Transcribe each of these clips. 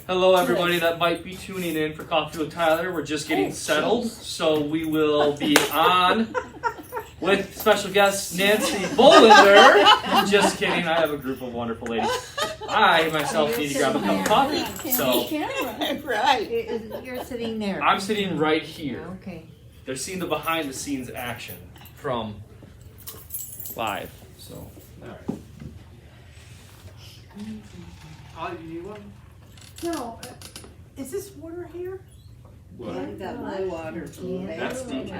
Hello, everybody that might be tuning in for Coffee with Tyler. We're just getting settled, so we will be on with special guest Nancy Bollinger. Just kidding, I have a group of wonderful ladies. I myself need to grab a cup of coffee. So Right. You're sitting there. I'm sitting right here. Okay. They're seeing the behind the scenes action from live. So, all right. Oh, you need one? No, is this water here? What? I got my water from there. That's deep. She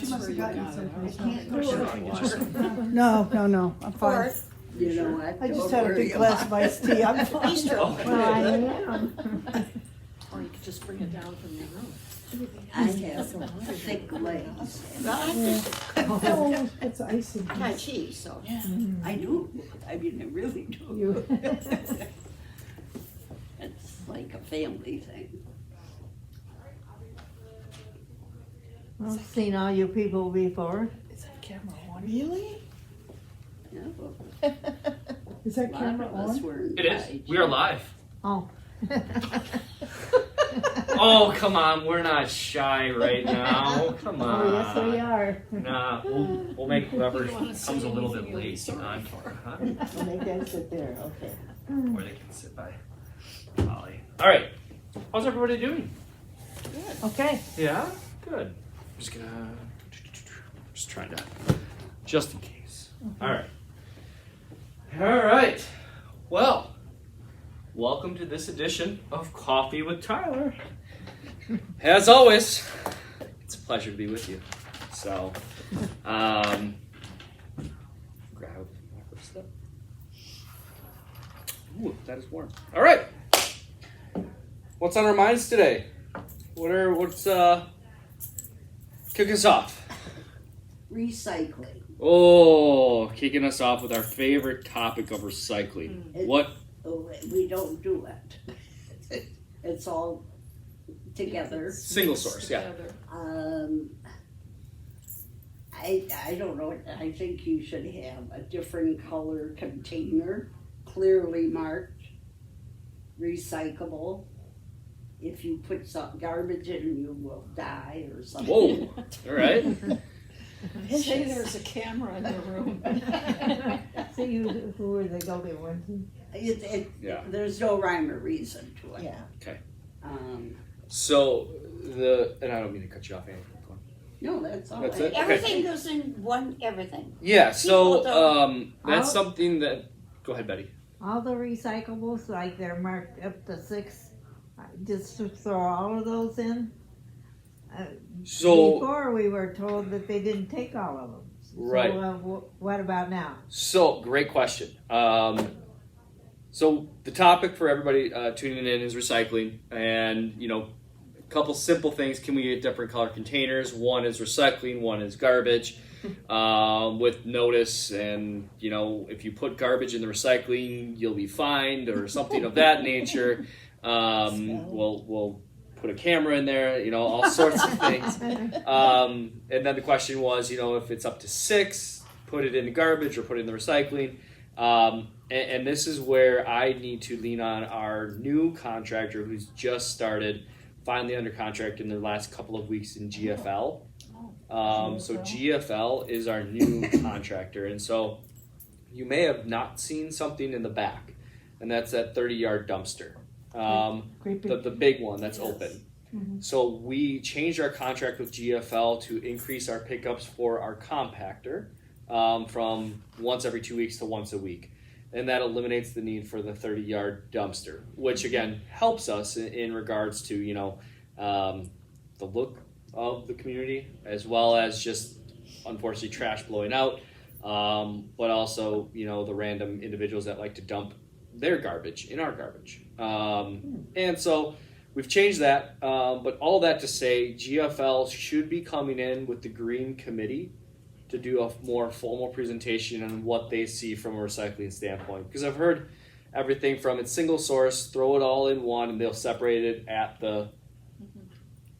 must have gotten it someplace. No, No, I'm fine. You know what? I just Don't had a worry big glass of about iced tea. I'm fine. Oh. Well, I am. Or you could just bring it down from your room. I have thick legs. Oh, it's icy. Tai Chi, so. Yeah. I do. I mean, I really do. You. It's like a family thing. I've seen all you people before. Is that camera on? Really? Yeah, well, Is a that lot camera of us on? were in It is. Tai We are Chi. live. Oh. Oh, come on. We're not shy right now. Come on. Oh, yes, we are. Nah, we'll make whoever comes a little bit late on camera, huh? Well, they can sit there, okay. Or they can sit by Holly. All right. How's everybody doing? Okay. Yeah? Good. Just trying to, just in case. All right. All right. Well, welcome to this edition of Coffee with Tyler. As always, it's a pleasure to be with you. So, grab my first step. Ooh, that is warm. All right. What's on our minds today? What's kick us off? Recycling. Oh, kicking us off with our favorite topic of recycling. What? Oh, we don't do it. It's all together. Single source, yeah. I don't know. I think you should have a different color container, clearly marked, recyclable. If you put some garbage in, you will die or something. Whoa. All right. Say there's a camera in your room. So you, who are the go-to ones? Yeah. There's no rhyme or reason to it. Yeah. So and I don't mean to cut you off, Annie. Go on. No, that's all. That's right. it? Okay. Everything goes in one, everything. Yeah. So People that's I'll- something that. Go ahead, Betty. All the recyclables, like they're marked up to 6, just to throw all of those in? So Before we were told that they didn't take all of them. Right. So what about now? So great question. So the topic for everybody tuning in is recycling, and a couple simple things. Can we get different color containers? One is recycling, one is garbage, with notice. And if you put garbage in the recycling, you'll be fined or something of that nature. We'll put a camera in there. All sorts of things. And then the question was, if it's up to 6, put it in the garbage or put it in the recycling. And this is where I need to lean on our new contractor who's just started, finally under contract in the last couple of weeks in GFL. So GFL is our new contractor. And so you may have not seen something in the back, and that's that 30-yard dumpster. The big one that's open. Mm-hmm. So we changed our contract with GFL to increase our pickups for our compactor from once every 2 weeks to once a week. And that eliminates the need for the 30-yard dumpster, which again helps us in regards to the look of the community, as well as just unfortunately trash blowing out, but also the random individuals that like to dump their garbage in our garbage. And so we've changed that, but all that to say, GFL should be coming in with the Green Committee to do a more formal presentation on what they see from a recycling standpoint. Because I've heard everything from it's single source, throw it all in one, and they'll separate it at the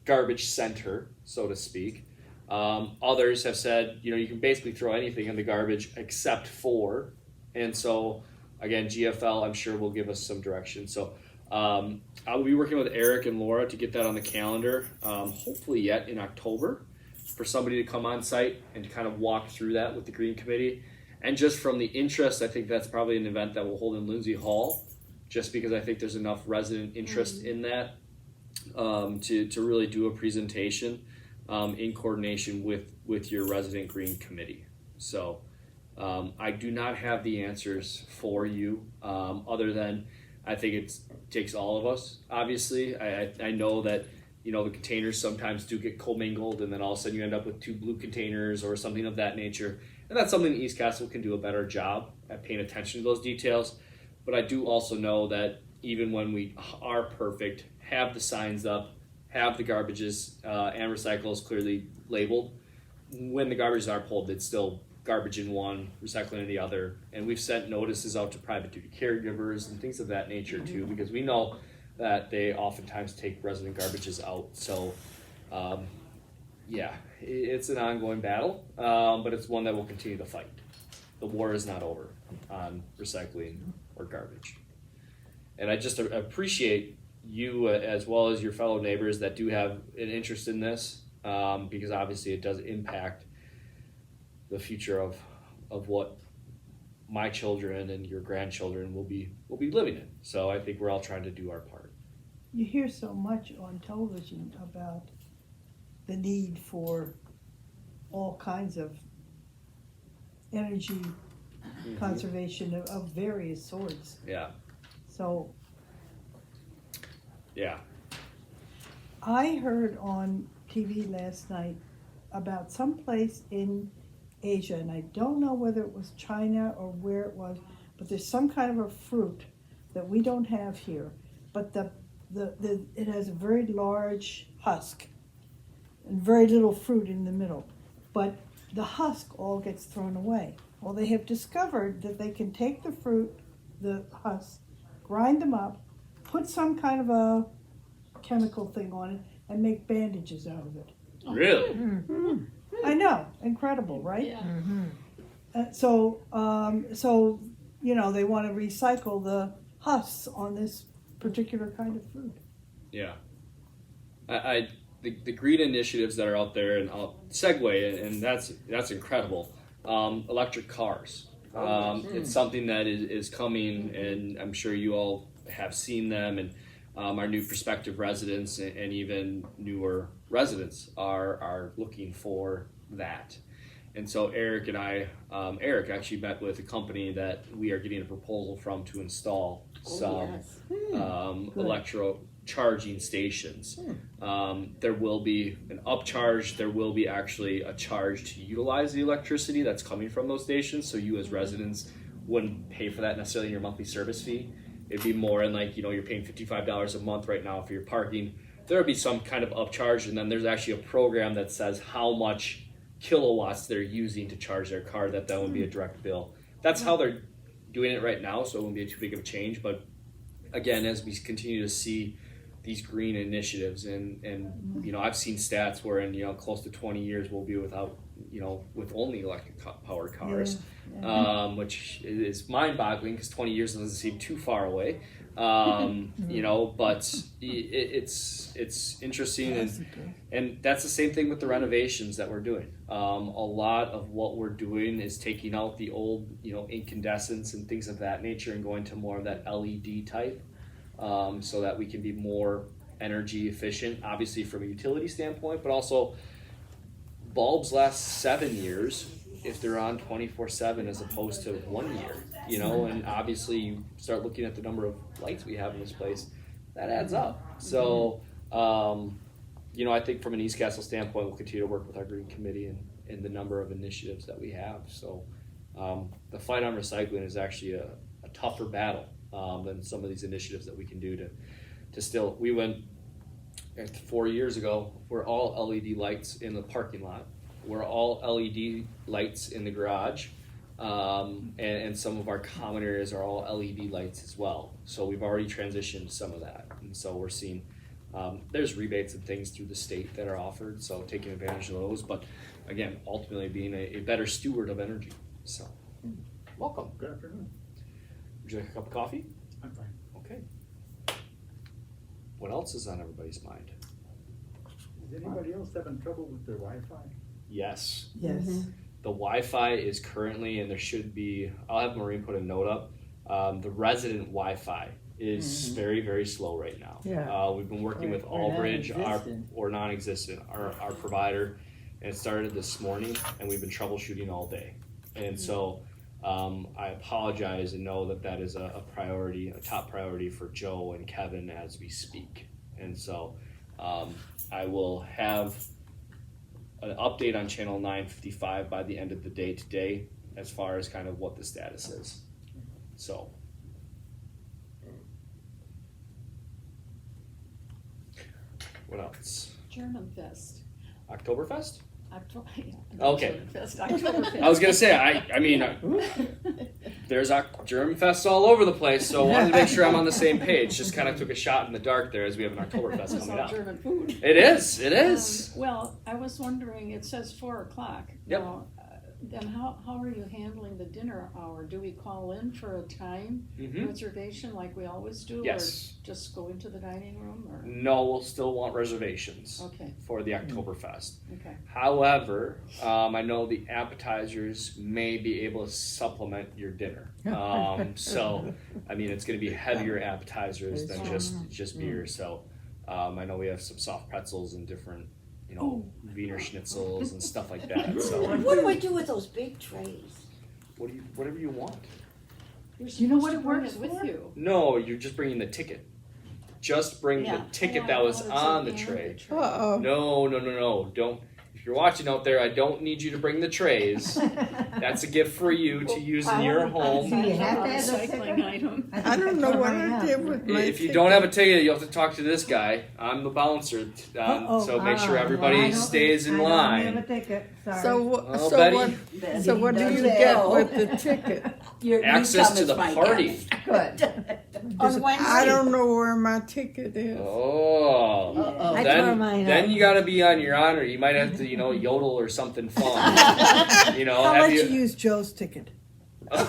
garbage center, so to speak. Others have said, you can basically throw anything in the garbage except for, and so again, GFL I'm sure will give us some direction. So I'll be working with Eric and Laura to get that on the calendar, hopefully yet in October, for somebody to come on site and to kind of walk through that with the Green Committee. And just from the interest, I think that's probably an event that we'll hold in Lindsay Hall, just because I think there's enough resident interest in that to really do a presentation in coordination with your resident Green Committee. So I do not have the answers for you, other than I think it takes all of us. Obviously, I know that the containers sometimes do get commingled, and then all of a sudden you end up with 2 blue containers or something of that nature. And that's something that East Castle can do a better job at paying attention to those details. But I do also know that even when we are perfect, have the signs up, have the garbages and recyclables clearly labeled, when the garbages are pulled, it's still garbage in one, recycling in the other. And we've sent notices out to private duty caregivers and things of that nature too, because we know that they oftentimes take resident garbages out. So yeah, it's an ongoing battle, but it's one that we'll continue to fight. The war is not over on recycling or garbage. And I just appreciate you as well as your fellow neighbors that do have an interest in this, because obviously it does impact the future of what my children and your grandchildren will be living in. So I think we're all trying to do our part. You hear so much on television about the need for all kinds of energy conservation of various sorts. Yeah. So Yeah. I heard on TV last night about some place in Asia, and I don't know whether it was China or where it was, but there's some kind of a fruit that we don't have here, but it has a very large husk and very little fruit in the middle, but the husk all gets thrown away. Well, they have discovered that they can take the fruit, the husk, grind them up, put some kind of a chemical thing on it, and make bandages out of it. Really? I know, incredible, right? Yeah. So they want to recycle the husks on this particular kind of fruit. Yeah. The green initiatives that are out there, and I'll segue, and that's incredible. Electric cars. It's something that is coming, and I'm sure you all have seen them, and our new prospective residents and even newer residents are looking for that. And so Eric and Eric actually met with a company that we are getting a proposal from to install some electro charging stations. There will be an upcharge. There will be actually a charge to utilize the electricity that's coming from those stations. So you as residents wouldn't pay for that necessarily in your monthly service fee. It'd be more in you're paying $55 a month right now for your parking. There would be some kind of upcharge, and then there's actually a program that says how much kilowatts they're using to charge their car. That would be a direct bill. That's how they're doing it right now, so it won't be too big of a change. But again, as we continue to see these green initiatives, and I've seen stats where in close to 20 years we'll be without with only electric powered cars, which is mind-boggling because 20 years doesn't seem too far away. But it's interesting, and that's the same thing with the renovations that we're doing. A lot of what we're doing is taking out the old incandescents and things of that nature and going to more of that LED type, so that we can be more energy efficient, obviously from a utility standpoint, but also bulbs last 7 years if they're on 24/7 as opposed to 1 year, and obviously you start looking at the number of lights we have in this place, that adds up. So, I think from an East Castle standpoint, we'll continue to work with our Green Committee and the number of initiatives that we have. So, the fight on recycling is actually a tougher battle than some of these initiatives that we can do to still, we went 4 years ago, we're all LED lights in the parking lot. We're all LED lights in the garage, and some of our common areas are all LED lights as well. So we've already transitioned some of that, and so we're seeing there's rebates and things through the state that are offered, so taking advantage of those. But again, ultimately being a better steward of energy. So, welcome. Good afternoon. Would you like a cup of coffee? I'm fine. Okay. what else is on everybody's mind? Is anybody else having trouble with their Wi-Fi? Yes. Yes. The Wi-Fi is currently, and there should be, I'll have Maureen put a note up, the resident Wi-Fi is very, very slow right now. Yeah. We've been working with Or Allbridge, non-existent. or non-existent, our provider, and it started this morning, and we've been troubleshooting all day. And so I apologize and know that that is a priority, a top priority for Joe and Kevin as we speak. And so I will have an update on channel 955 by the end of the day today as far as kind of what the status is. So what else? German Fest. Oktoberfest? Yeah, Okay. Oktoberfest. I was gonna say, I mean, there's German Fest all over the place, so I wanted to make sure I'm on the same page. Just kind of took a shot in the dark there as we have an Oktoberfest It's coming all up. German food. It is. Well, I was wondering, it says 4 o'clock. Yep. Now, then how are you handling the dinner hour? Do we call in for a time Mm-hmm. reservation like we always do? Yes. Or just go into the dining room? Or No, we'll still want reservations Okay, for the Oktoberfest. okay. However, I know the appetizers may be able to supplement your dinner. So, I mean, it's going to be heavier appetizers than just beer. So, I know we have some soft pretzels and different, Wiener Schnitzels and stuff like that. So, What do I do with those big trays? whatever you want. You're You know supposed what to it bring works with for? you. No, you're just bringing the ticket. Just bring Yeah. the ticket Oh, that I was thought it on the said tray. and the tray. Uh-oh. No. Don't. If you're watching out there, I don't need you to bring the trays. That's a gift for you to use in your home. Do you have to It's a have a recycling ticket? item. I don't know what I did with my If you don't have a ticket, you'll have to talk to this guy. I'm the bouncer, Uh-oh. so make sure I everybody don't- stays in I don't line. have a ticket, sorry. Oh, so Betty, what? So what do you get with the ticket? access to the party. Good. On Wednesday? I don't know where my ticket is. Oh, Uh-oh. I tore then mine then up. you got to be on your honor. You might have to, yodel or something fun. I'll have let you. you use Joe's ticket.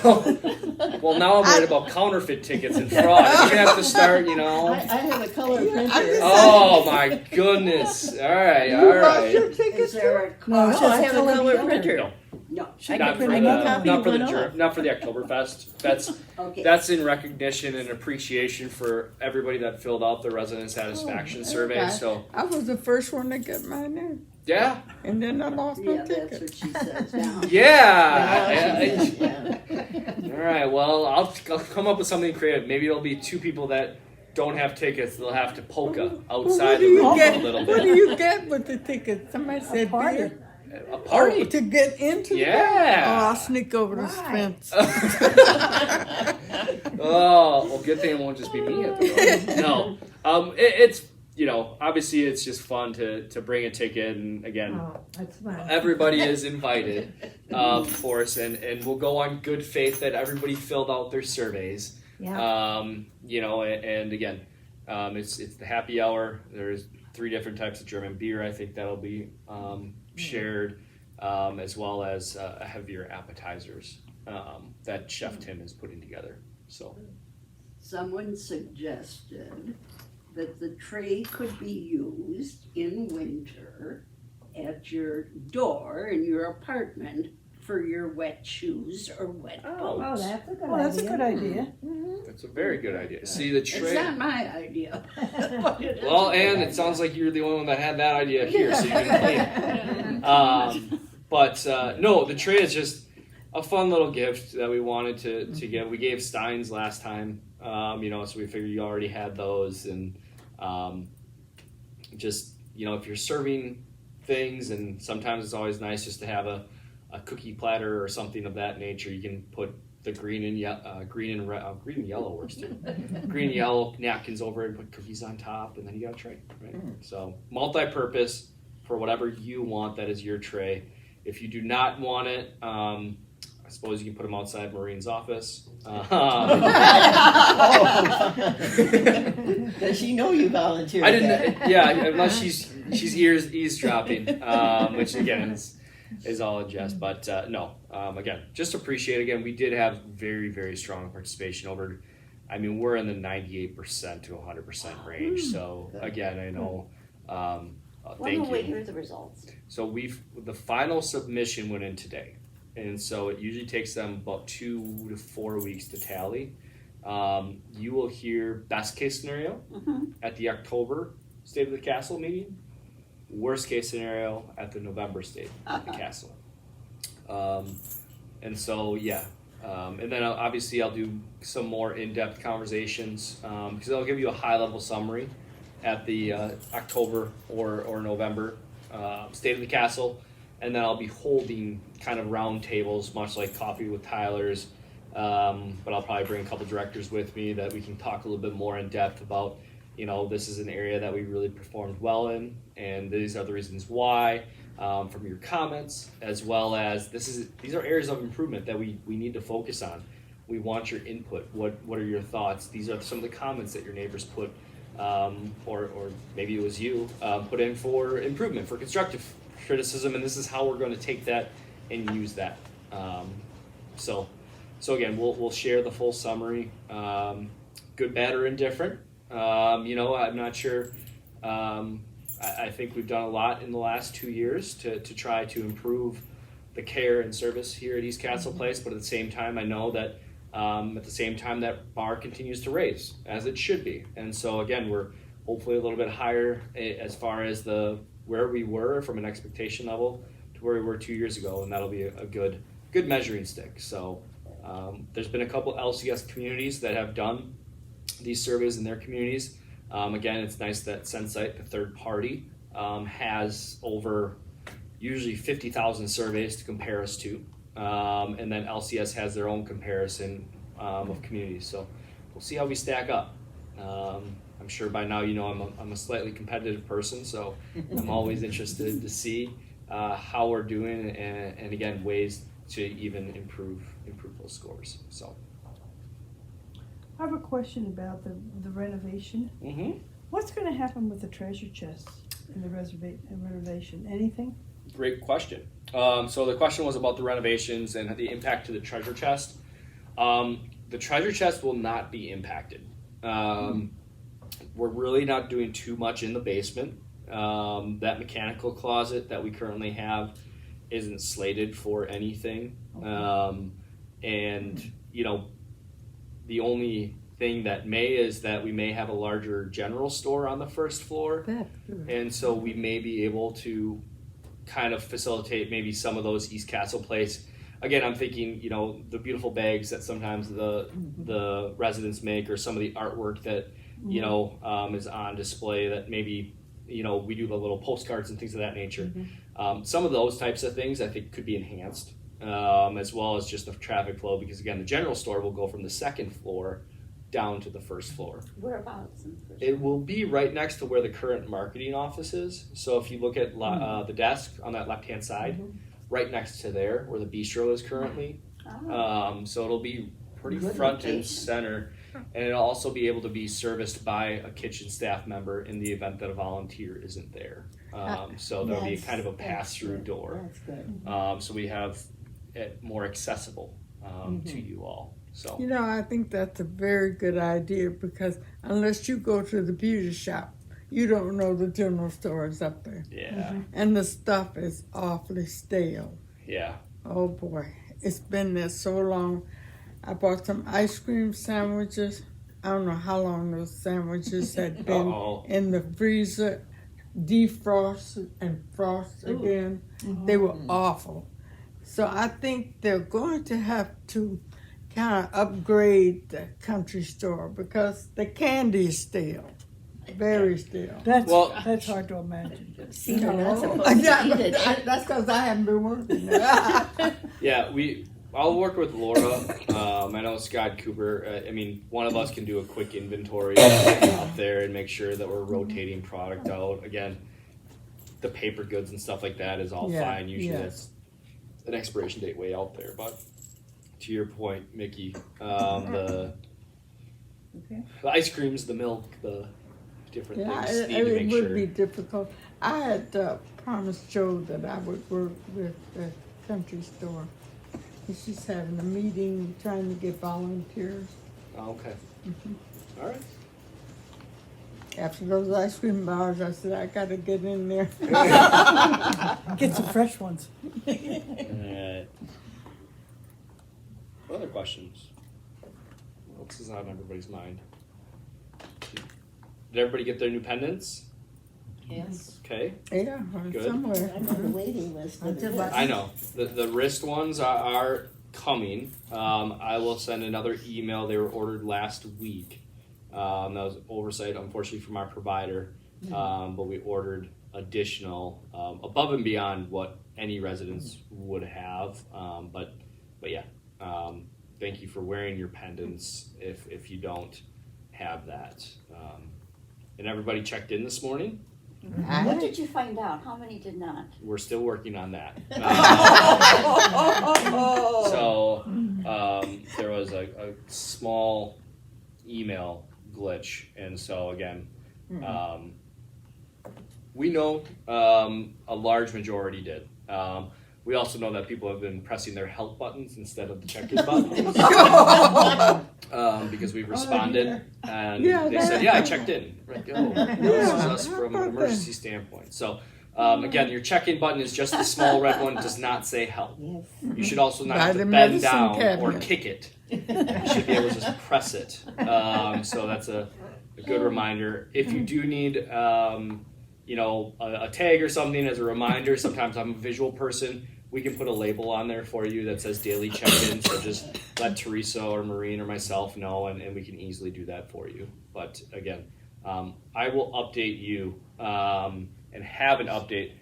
Well, now I'm worried about counterfeit tickets and fraud. You're gonna have to start, I have a color printer. Oh my goodness! All right. Is there a No, Oh, I have a color printer. No. No. I Not can for print the a copy not of for the one off. not for the Oktoberfest. Okay. That's in recognition and appreciation for everybody that filled out the resident satisfaction survey. okay. So I was the first one to get mine in, yeah, and then I lost my Yeah, that's ticket. what she says now. yeah. Yeah. All right. Well, I'll come up with something creative. Maybe it'll be 2 people that don't have tickets. They'll have to polka outside the room a little What do bit. you get with the ticket? Somebody said beer. A party. Oh, to get into Yeah. Oh, I'll sneak over the fence. Oh, well, good thing it won't just be me at the door. No, it's obviously it's just fun to bring a ticket, and again, Oh, that's fine. everybody is invited, of course, and we'll go on good faith that everybody filled out their surveys. Yeah. And again, it's the happy hour. There's 3 different types of German beer. I think that'll be shared, as well as heavier appetizers that Chef Tim is putting together. So Someone suggested that the tray could be used in winter at your door in your apartment for your wet shoes or wet Oh, boots. that's a good Oh, that's a good idea. idea. that's a very good idea. See the It's tray. not my idea. but it is Well, a good and idea. it sounds like you're the only one that had that idea here, so you can claim it. No, the tray is just a fun little gift that we wanted to give. We gave Steins last time, so we figured you already had those, and just if you're serving things, and sometimes it's always nice just to have a cookie platter or something of that nature. You can put the green and yellow works too. Green and yellow napkins over it, and put cookies on top, and then you got a tray, right? So multi-purpose for whatever you want. That is your tray. If you do not want it, I suppose you can put them outside Maureen's office. Does she know you volunteered? I didn't. Yeah, unless she's eavesdropping, which again is all a jest. But no, again, just appreciate. Again, we did have very, very strong participation over. I mean, we're in the 98% to 100% range. So again, I know. When Thank will we you. hear the results? So the final submission went in today, and so it usually takes them about 2 to 4 weeks to tally. You will hear best case scenario at the October State of the Castle meeting, worst case scenario at the November State of the Castle. And so and then obviously I'll do some more in-depth conversations because I'll give you a high-level summary at the October or November State of the Castle, and then I'll be holding kind of round tables, much like Coffee with Tyler's, but I'll probably bring a couple directors with me that we can talk a little bit more in depth about, this is an area that we really performed well in, and these are the reasons why, from your comments, as well as these are areas of improvement that we need to focus on. We want your input. What are your thoughts? These are some of the comments that your neighbors put, or maybe it was you, put in for improvement, for constructive criticism, and this is how we're going to take that and use that. So again, we'll share the full summary, good, bad, or indifferent. I'm not sure. I think we've done a lot in the last 2 years to try to improve the care and service here at East Castle Place, but at the same time, I know that that bar continues to raise, as it should be. And so again, we're hopefully a little bit higher as far as where we were from an expectation level to where we were 2 years ago, and that'll be a good measuring stick. So there's been a couple LCS communities that have done these surveys in their communities. Again, it's nice that Sensite, the third party, has over usually 50,000 surveys to compare us to. And then LCS has their own comparison of communities. So we'll see how we stack up. I'm sure by now I'm a slightly competitive person, so I'm always interested to see how we're doing and again, ways to even improve those scores. So. I have a question about the renovation. Mm-hmm. What's going to happen with the treasure chest in the renovation? Anything? Great question. So the question was about the renovations and the impact to the treasure chest. The treasure chest will not be impacted. We're really not doing too much in the basement. That mechanical closet that we currently have isn't slated for anything. And the only thing that is that we may have a larger general store on the first floor. And so we may be able to kind of facilitate maybe some of those East Castle Place. Again, I'm thinking, the beautiful bags that sometimes the residents make, or some of the artwork that, is on display that maybe, we do the little postcards and things of that nature. Some of those types of things I think could be enhanced, as well as just the traffic flow, because again, the general store will go from the second floor down to the first floor. Whereabouts? It will be right next to where the current marketing office is. So if you look at the desk on that left-hand side, right next to there, where the bistro is currently. So it'll be pretty front and center, and it'll also be able to be serviced by a kitchen staff member in the event that a volunteer isn't there. So there'll be kind of a pass-through door. That's good. So we have it more accessible to you all. So I think that's a very good idea, because unless you go to the beauty shop, you don't know the general store is up there. yeah, And the stuff is awfully stale. yeah. Oh boy, it's been there so long. I bought some ice cream sandwiches. I don't know how long those sandwiches had been in the freezer, defrosted and frosted again. They were awful. So I think they're going to have to kind of upgrade the country store, because the candy is stale, very stale. That's hard to imagine. See, you're not supposed to eat it. That's because I haven't been working there. Yeah, I'll work with Laura. I know Scott Cooper. One of us can do a quick inventory out there and make sure that we're rotating product out. Again, the paper goods and stuff like that is all fine. Usually that's an expiration date way out there. But to your point, Mickey, the ice creams, the milk, the different things need to make it would sure. be difficult. I had promised Joe that I would work with the country store. She's having a meeting trying to get volunteers. Oh, okay. All right. After those ice cream bars, I said, I gotta get in there. Get some fresh ones. All right. What other questions? What else is on everybody's mind? Did everybody get their new pendants? Yes. Okay. Yeah, Good. somewhere. I'm on the waiting list. Until what? I know. The wrist ones are coming. I will send another email. They were ordered last week. That was oversight, unfortunately, from our provider. But we ordered additional, above and beyond what any residents would have. But yeah, thank you for wearing your pendants if you don't have that. And everybody checked in this morning. What did you find out? How many did not? We're still working on that. So there was a small email glitch, and so again, we know a large majority did. We also know that people have been pressing their help buttons instead of the check-in buttons because we've responded, and they said, "Yeah, I checked in." Like, oh, this is us from an emergency standpoint. So. Again, your check-in button is just the small red one. Does not say help. Yes. You should also not By have to the bend medicine down or cabinet. kick it. You should be able to just press it. So that's a good reminder. If you do need, a tag or something as a reminder, sometimes I'm a visual person. We can put a label on there for you that says daily check-in. So just let Teresa or Maureen or myself know, and we can easily do that for you. But again, I will update you. And have an update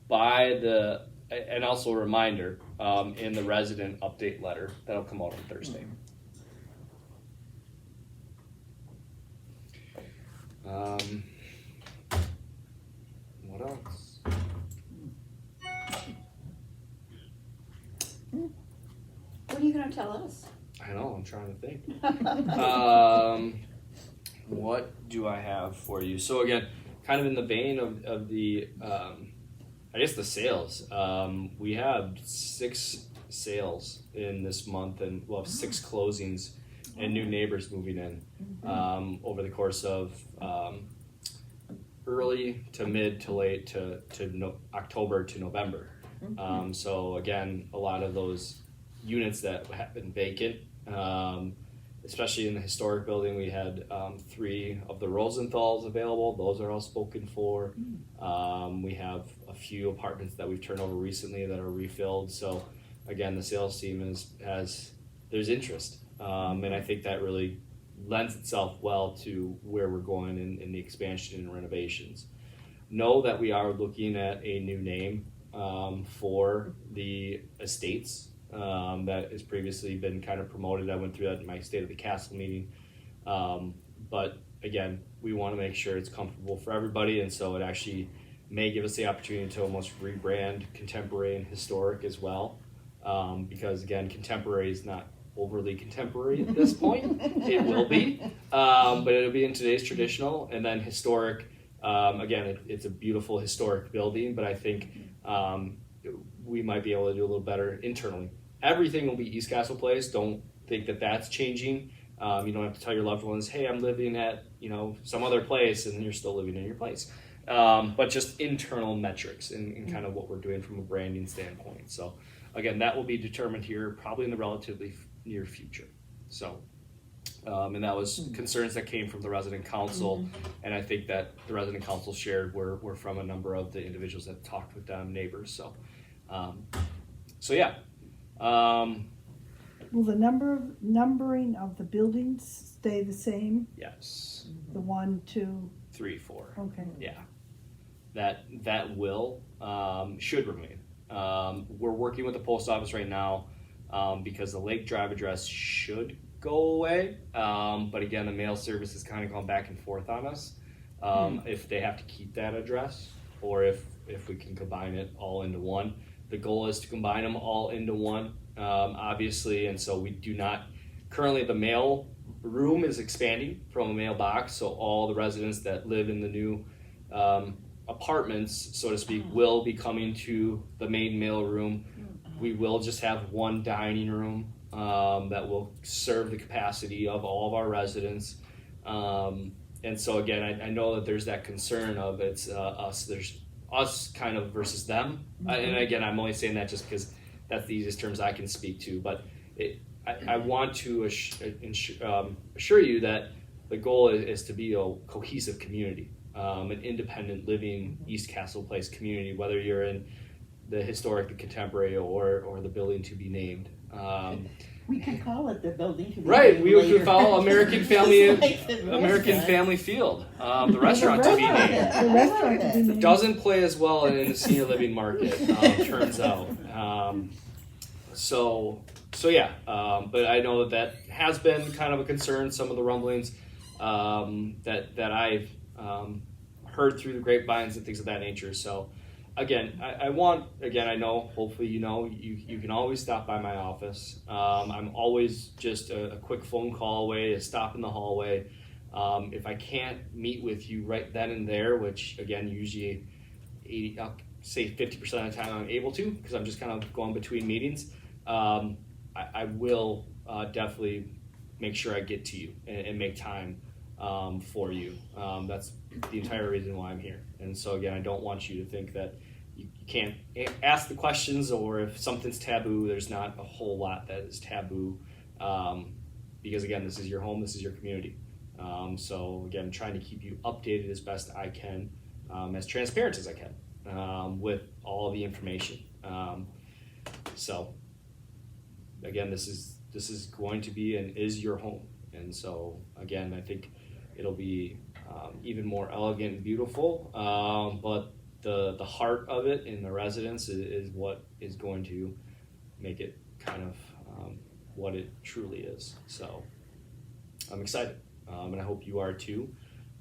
and also a reminder in the resident update letter that'll come out on Thursday. What else? What are you going to tell us? I know, I'm trying to think. What do I have for you? So again, kind of in the vein of the, I guess the sales. We have 6 sales in this month, and we'll have 6 closings and new neighbors moving in over the course of early to mid to late to October to November. So again, a lot of those units that have been vacant. Especially in the historic building, we had 3 of the Rosenthals available. Those are all spoken for. We have a few apartments that we've turned over recently that are refilled. So again, the sales team there's interest. And I think that really lends itself well to where we're going in the expansion and renovations. Know that we are looking at a new name for the estates. That has previously been kind of promoted. I went through that in my State of the Castle meeting. But again, we want to make sure it's comfortable for everybody, and so it actually may give us the opportunity to almost rebrand contemporary and historic as well. Because again, contemporary is not overly contemporary at this point. It will be, but it'll be in today's traditional, and then historic. Again, it's a beautiful historic building, but I think we might be able to do a little better internally. Everything will be East Castle Place. Don't think that that's changing. You don't have to tell your loved ones, hey, I'm living at some other place, and you're still living in your place. But just internal metrics and kind of what we're doing from a branding standpoint. So again, that will be determined here probably in the relatively near future. So, and that was concerns that came from the resident council, and I think that the resident council shared were from a number of the individuals that talked with them, neighbors. So, yeah. Will the numbering of the buildings stay the same? Yes. The 1, 2, 3, 4. okay. Yeah. That will should remain. We're working with the post office right now because the Lake Drive address should go away. But again, the mail service has kind of gone back and forth on us. If they have to keep that address or if we can combine it all into one. The goal is to combine them all into one, obviously, and so we do not, currently the mail room is expanding from a mailbox, so all the residents that live in the new apartments, so to speak, will be coming to the main mail room. We will just have one dining room that will serve the capacity of all of our residents. And so again, I know that there's that concern of it's us. There's us kind of versus them. And again, I'm only saying that just because that's the easiest terms I can speak to. But I want to assure you that the goal is to be a cohesive community, an independent living East Castle Place community, whether you're in the historic, the contemporary, or the building to be named. We could call it the building to be Right, named we later. could follow American Family Like the American restaurant. Family Field, the restaurant to be named. The restaurant to be named. Doesn't play as well in the senior living market, turns out. So yeah, but I know that has been kind of a concern. Some of the rumblings that I've heard through the grapevines and things of that nature. So again, I know, hopefully you can always stop by my office. I'm always just a quick phone call away, a stop in the hallway. If I can't meet with you right then and there, which again, usually I'll say 50% of the time I'm able to, because I'm just kind of going between meetings, I will definitely make sure I get to you and make time for you. That's the entire reason why I'm here. And so again, I don't want you to think that you can't ask the questions, or if something's taboo, there's not a whole lot that is taboo, because again, this is your home, this is your community. So again, trying to keep you updated as best I can, as transparent as I can, with all the information. So again, this is going to be and is your home. And so again, I think it'll be even more elegant and beautiful, but the heart of it in the residents is what is going to make it kind of what it truly is. So I'm excited, and I hope you are too.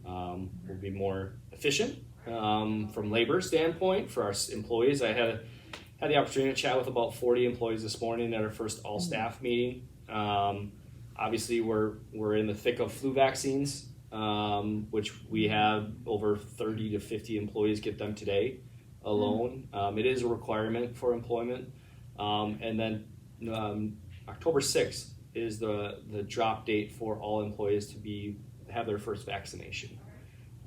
We'll be more efficient from labor standpoint for our employees. I had the opportunity to chat with about 40 employees this morning at our first all staff meeting. Obviously, we're in the thick of flu vaccines, which we have over 30 to 50 employees get them today alone. It is a requirement for employment. And then October 6th is the drop date for all employees to have their first vaccination.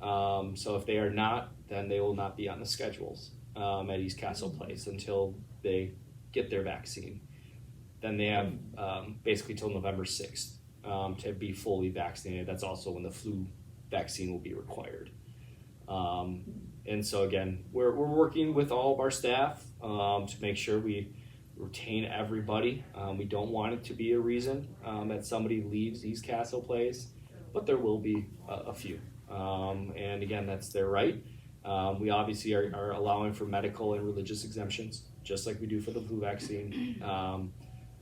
So if they are not, then they will not be on the schedules at East Castle Place until they get their vaccine. Then they have basically till November 6th to be fully vaccinated. That's also when the flu vaccine will be required. And so again, we're working with all of our staff to make sure we retain everybody. We don't want it to be a reason that somebody leaves East Castle Place, but there will be a few. And again, that's their right. We obviously are allowing for medical and religious exemptions, just like we do for the flu vaccine.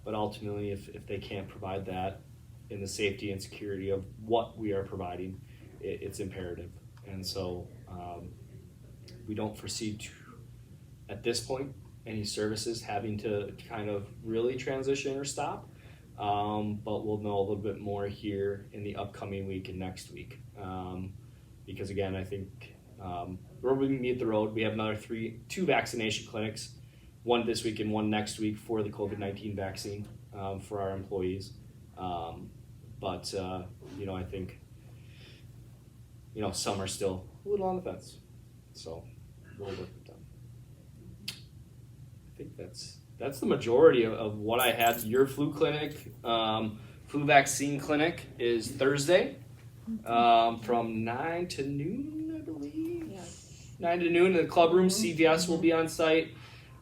But ultimately, if they can't provide that in the safety and security of what we are providing, it's imperative. And so we don't foresee, at this point, any services having to kind of really transition or stop. But we'll know a little bit more here in the upcoming week and next week. Because again, I think where we meet the road, we have another two vaccination clinics, one this week and one next week for the COVID-19 vaccine for our employees. But I think, some are still a little on the fence. So we'll work with them. I think that's the majority of what I had. Your flu clinic, flu vaccine clinic is Thursday from 9 to noon, I believe. Yes. 9 to noon in the club room. CVS will be on site.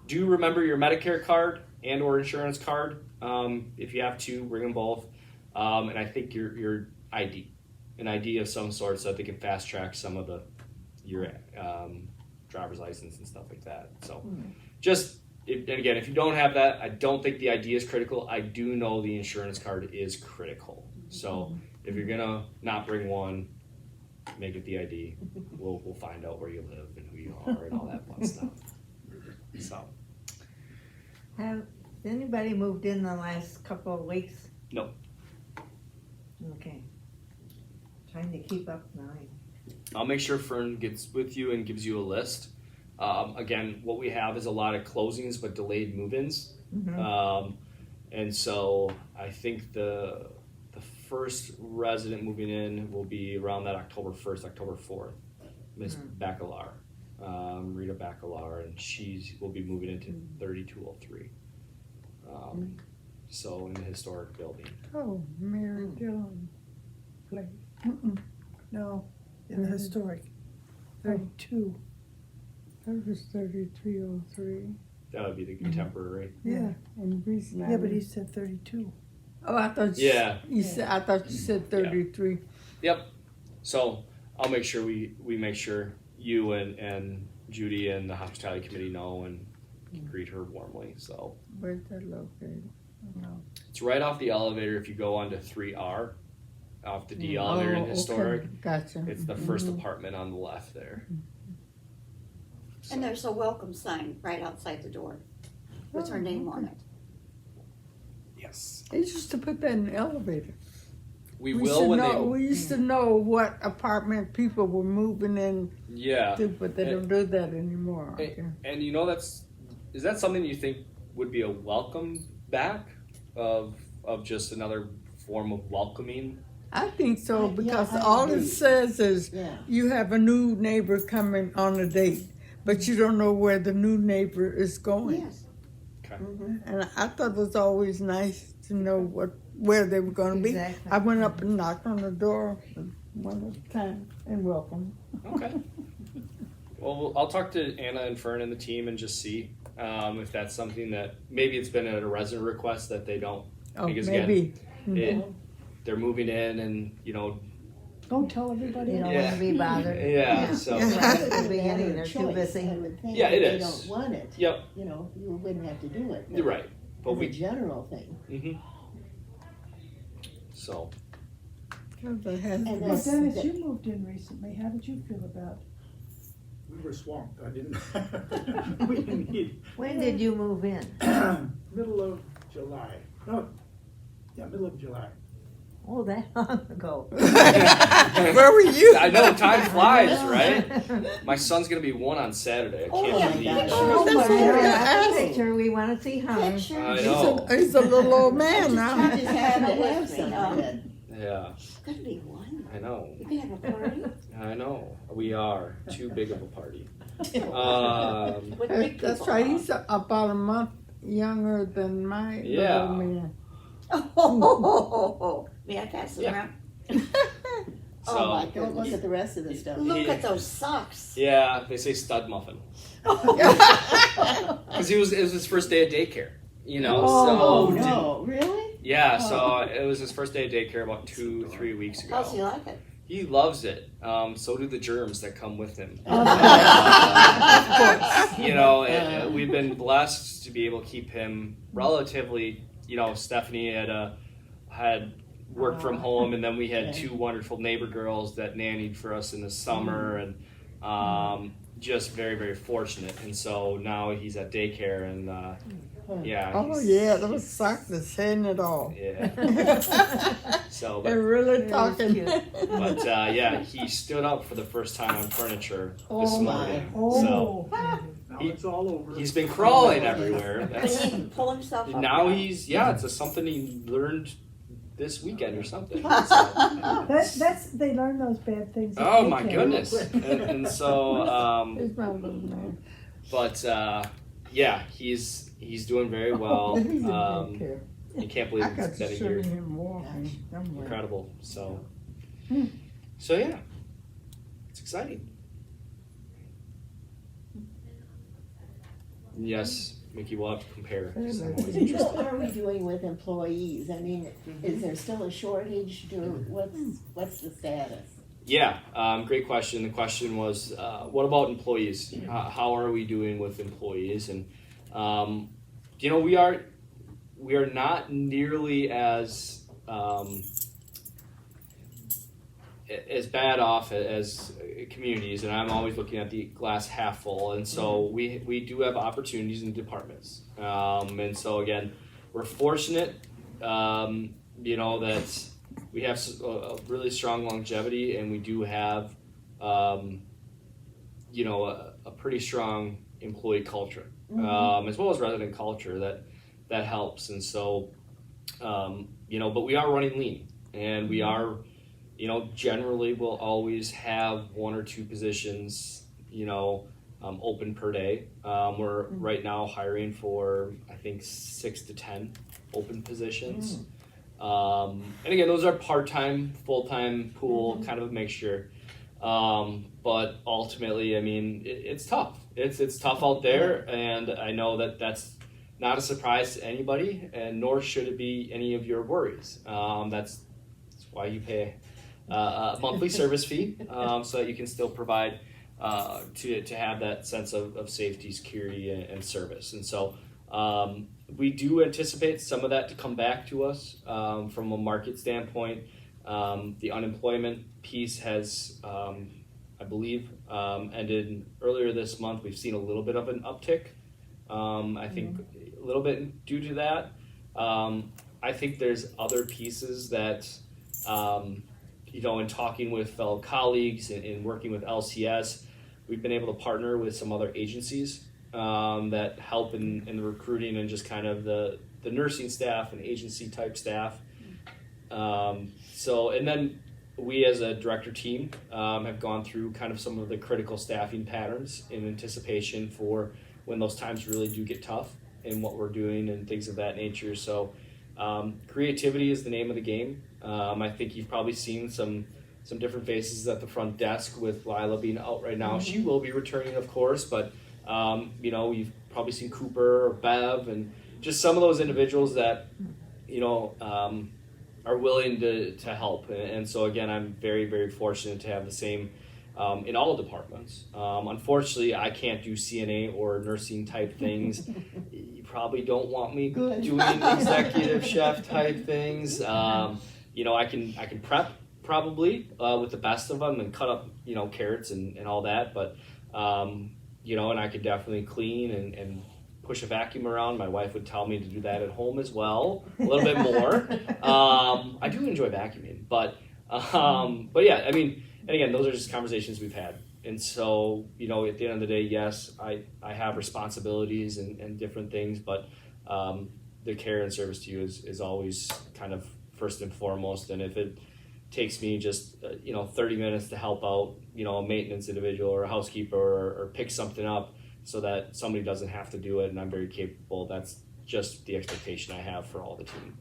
Do remember your Medicare card and or insurance card. If you have to, bring them both. And I think your ID, an ID of some sort, so that they can fast track some of your driver's license and stuff like that. So and again, if you don't have that, I don't think the ID is critical. I do know the insurance card is critical. So if you're gonna not bring one, make it the ID. We'll find out where you live and who you are and all that fun stuff. So. Has anybody moved in the last couple of weeks? No. Okay. Trying to keep up now. I'll make sure Fern gets with you and gives you a list. Again, what we have is a lot of closings but delayed move-ins. And so I think the first resident moving in will be around that October 1st, October 4th, Miss Bacalar, Rita Bacalar, and she will be moving into 3203. So in the historic building. Oh, Mary Dillon place. No, in the historic, 32. That was 3303. That would be the contemporary. Yeah, And reason yeah, but he said 32. Oh, I thought you, Yeah. you said. I thought you said 33. Yep. So I'll make sure we make sure you and Judy and the hospitality committee know and greet her warmly. So Where's that located? it's right off the elevator. If you go onto 3R, off the D elevator in historic, Okay. Gotcha. it's the first apartment on the left there. So, And there's a welcome sign right outside the door with her name on it. yes, They used to put that in the elevator. we used will to when know, we used to know what apartment people were moving in yeah. to, but they don't do that anymore. Hey, Okay. And you know is that something you think would be a welcome back of just another form of welcoming? I think so Yeah, because I all agree. it says is Yeah. you have a new neighbor coming on a date, but you don't know where the new neighbor is going. Yes. And I thought it was always nice to know where they were going to be. Exactly. I went up and knocked on the door one at a time and welcome. Okay. Well, I'll talk to Anna and Fern and the team and just see if that's something that maybe it's been a resident request that they don't. Oh, Because maybe. They're moving in and Don't tell everybody. You don't Yeah. want to be bothered. yeah. So Right at the They beginning, have a they're too choice, busy. I would think. Yeah, it If is. They don't want it. Yep. You know, you wouldn't have to do it. You're right. But It's a we. general thing. Mm-hmm. So And Well, that's, Dennis, that- you moved in recently. How did you feel about We were swamped. I didn't. We didn't need When did you move in? middle of July. No, yeah, middle of July. Oh, that long ago. Where were you? I know time flies, right? My son's gonna be 1 on Saturday. I Oh, can't yeah, believe picture. it. Oh, that's what I was gonna ask. Picture, we want to see Hans. Picture. I know. He's a little old man you now. just had to have With me, something. Yeah, Could be one. I know. You could have a party I know. We are too big of a party. with big people. That's right. He's about a month younger than my Yeah. little man. Oh, may I pass it Yeah. around? So, Oh my Don't look goodness. at the rest of the stuff. Look at those socks. yeah, they say stud muffin because it was his first day of daycare. Oh, so no, really? yeah, so it was his first day of daycare about 2-3 weeks ago. How's he like it? He loves it. So do the germs that come with him. We've been blessed to be able to keep him relatively. Stephanie had worked from home, and then we had 2 wonderful neighbor girls that nannied for us in the summer, and just very, very fortunate. And so now he's at daycare, and yeah. Oh he's- yeah, those socks are saying it all. Yeah. So, They're but, really Very talking. cute. yeah, he stood up for the first time on furniture this Oh, my. morning. Oh, So Now it's all over. he's been crawling everywhere. Can That's, he pull himself up? now it's something he learned this weekend or something. So, they learn those bad things. at oh my daycare. goodness! And so, He's my little man. but yeah, he's doing very well. He's in daycare. You can't believe I got it's to been a show year. him walking somewhere. Incredible. So, Hmm. so yeah, it's exciting. Yes, Mickey, we'll have to compare. What are we doing with employees? I mean, is there still a shortage? What's the status? Yeah, great question. The question was, what about employees? How are we doing with employees? And we are not nearly as bad off as communities, and I'm always looking at the glass half full. And so we do have opportunities in departments, and so again, we're fortunate, that we have a really strong longevity, and we do have, a pretty strong employee culture, as well as resident culture that helps. And so But we are running lean, and we are, generally we'll always have 1 or 2 positions, open per day. We're right now hiring for, I think, 6 to 10 open positions. And again, those are part-time, full-time pool, kind of a mixture. But ultimately, I mean, it's tough. It's tough out there, and I know that that's not a surprise to anybody, and nor should it be any of your worries. That's why you pay a monthly service fee, so that you can still provide to have that sense of safety, security, and service. And so we do anticipate some of that to come back to us from a market standpoint. The unemployment piece has, I believe, ended earlier this month. We've seen a little bit of an uptick. I think a little bit due to that. I think there's other pieces that, in talking with fellow colleagues and working with LCS, we've been able to partner with some other agencies that help in the recruiting and just kind of the nursing staff and agency type staff. And then we as a director team have gone through kind of some of the critical staffing patterns in anticipation for when those times really do get tough in what we're doing and things of that nature. So creativity is the name of the game. I think you've probably seen some different faces at the front desk with Lila being out right now. She will be returning, of course, but you've probably seen Cooper or Bev and just some of those individuals that are willing to help. And so again, I'm very, very fortunate to have the same in all departments. Unfortunately, I can't do CNA or nursing type things. You probably don't want me doing executive chef type things. I can prep probably with the best of them and cut up carrots and all that, but and I could definitely clean and push a vacuum around. My wife would tell me to do that at home as well, a little bit more. I do enjoy vacuuming, but yeah, I mean, and again, those are just conversations we've had. And so, at the end of the day, yes, I have responsibilities and different things, but the care and service to you is always kind of first and foremost. And if it takes me just 30 minutes to help out a maintenance individual or a housekeeper or pick something up so that somebody doesn't have to do it and I'm very capable, that's just the expectation I have for all the team.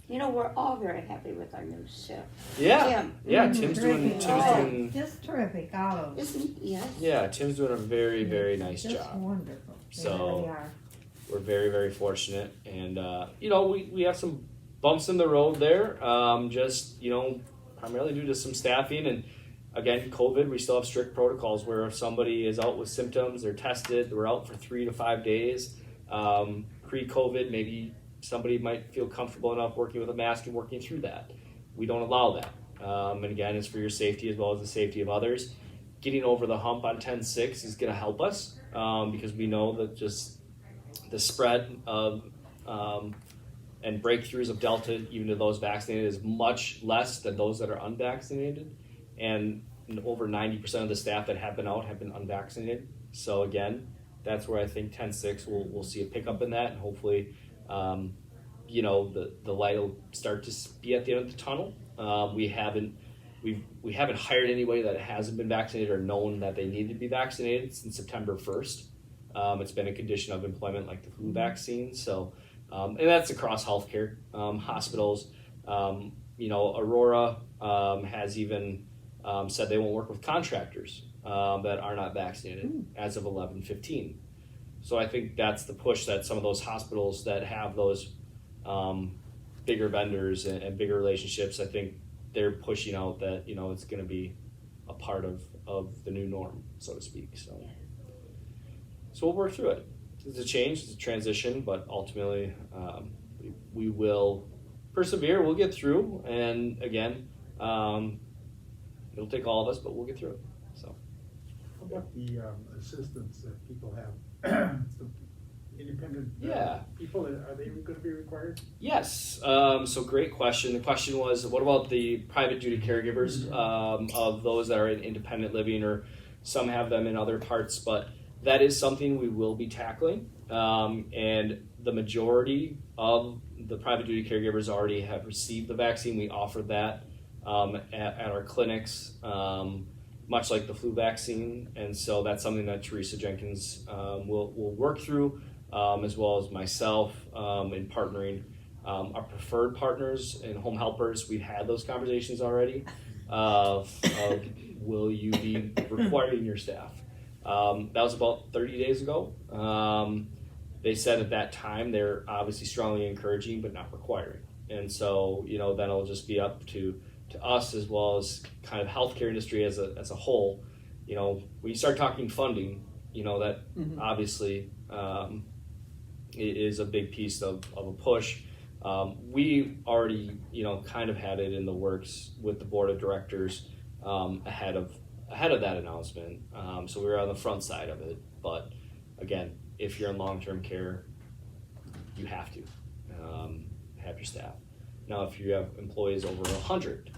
We're all very happy with our new chef. Yeah, Tim. yeah, Tim's doing Just terrific, all of them. Isn't he? Yes. yeah, Tim's doing a very, very nice Just job. wonderful. They So- really are. We're very, very fortunate, and we have some bumps in the road there, primarily due to some staffing, and again, COVID. We still have strict protocols where if somebody is out with symptoms, they're tested, they're out for 3 to 5 days. Pre-COVID, maybe somebody might feel comfortable enough working with a mask and working through that. We don't allow that, and again, it's for your safety as well as the safety of others. Getting over the hump on 10-6 is going to help us because we know that just the spread of and breakthroughs of Delta, even to those vaccinated, is much less than those that are unvaccinated. And over 90% of the staff that have been out have been unvaccinated. So again, that's where I think 10-6 we'll see a pickup in that, and hopefully, the light will start to be at the end of the tunnel. We haven't hired anybody that hasn't been vaccinated or known that they need to be vaccinated since September 1st. It's been a condition of employment like the flu vaccine. So, and that's across healthcare, hospitals. Aurora has even said they won't work with contractors that are not vaccinated as of 11/15. So I think that's the push that some of those hospitals that have those bigger vendors and bigger relationships, I think they're pushing out that it's going to be a part of the new norm, so to speak. So we'll work through it. It's a change, it's a transition, but ultimately we will persevere. We'll get through, and again, it'll take all of us, but we'll get through it. So, How about the assistants that people have? The independent people, are they going to be required? Yes. So great question. The question was, what about the private duty caregivers of those that are in independent living, or some have them in other parts, but that is something we will be tackling. And the majority of the private duty caregivers already have received the vaccine. We offer that at our clinics, much like the flu vaccine. And so that's something that Teresa Jenkins will work through, as well as myself in partnering. Our preferred partners and home helpers, we've had those conversations already of will you be requiring your staff? That was about 30 days ago. They said at that time they're obviously strongly encouraging but not requiring. And so, then it'll just be up to us as well as kind of healthcare industry as a whole. When you start talking funding, that obviously is a big piece of a push. We already, kind of had it in the works with the board of directors ahead of that announcement. So we were on the front side of it. But again, if you're in long-term care, you have to have your staff. Now, if you have employees over 100,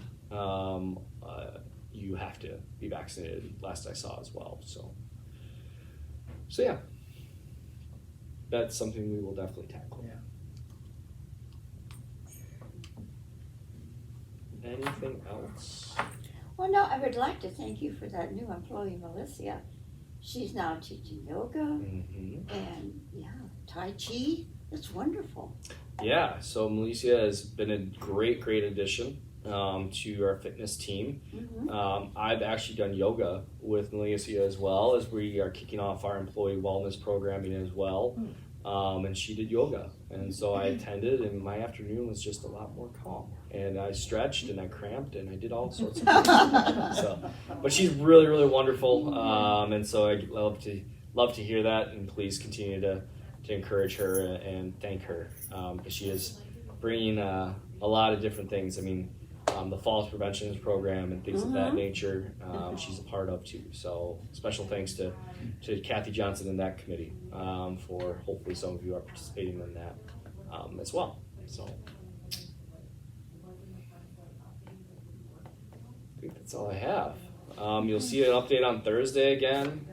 you have to be vaccinated. Last I saw as well. So yeah, that's something we will definitely tackle. Yeah. Anything else? Well, no, I would like to thank you for that new employee, Melissa. She's now teaching yoga Mm-hmm. and Tai Chi. That's wonderful. Yeah, so Melissa has been a great addition to our fitness team. Mm-hmm. I've actually done yoga with Melissa as well, as we are kicking off our employee wellness programming as well. And she did yoga, and so I attended, and my afternoon was just a lot more calm. And I stretched, and I cramped, and I did all sorts of things. But she's really wonderful, and so I love to hear that. And please continue to encourage her and thank her, because she is bringing a lot of different things. I mean, the falls prevention program and things of that nature, she's a part of too. So special thanks to Kathy Johnson and that committee for hopefully some of you are participating in that as well. So I think that's all I have. You'll see an update on Thursday again.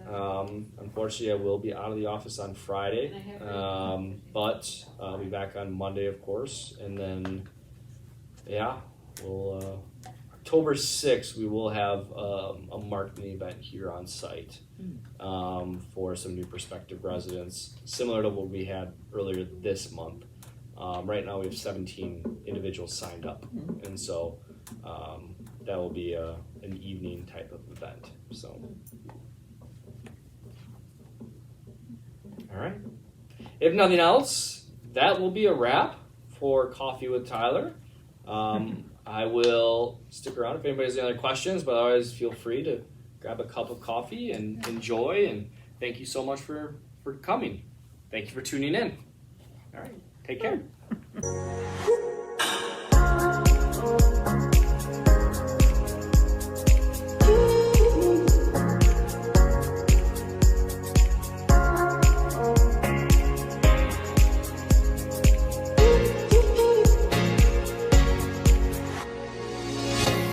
Unfortunately, I will be out of the office on Friday, but I'll be back on Monday, of course, and then we'll October 6th, we will have a marketing event here on site for some new prospective residents, similar to what we had earlier this month. Right now we have 17 individuals signed up, and so that will be an evening type of event. So, all right. If nothing else, that will be a wrap for Coffee with Tyler. I will stick around if anybody has any other questions, but otherwise feel free to grab a cup of coffee and enjoy. And thank you so much for coming. Thank you for tuning in. All right, take care.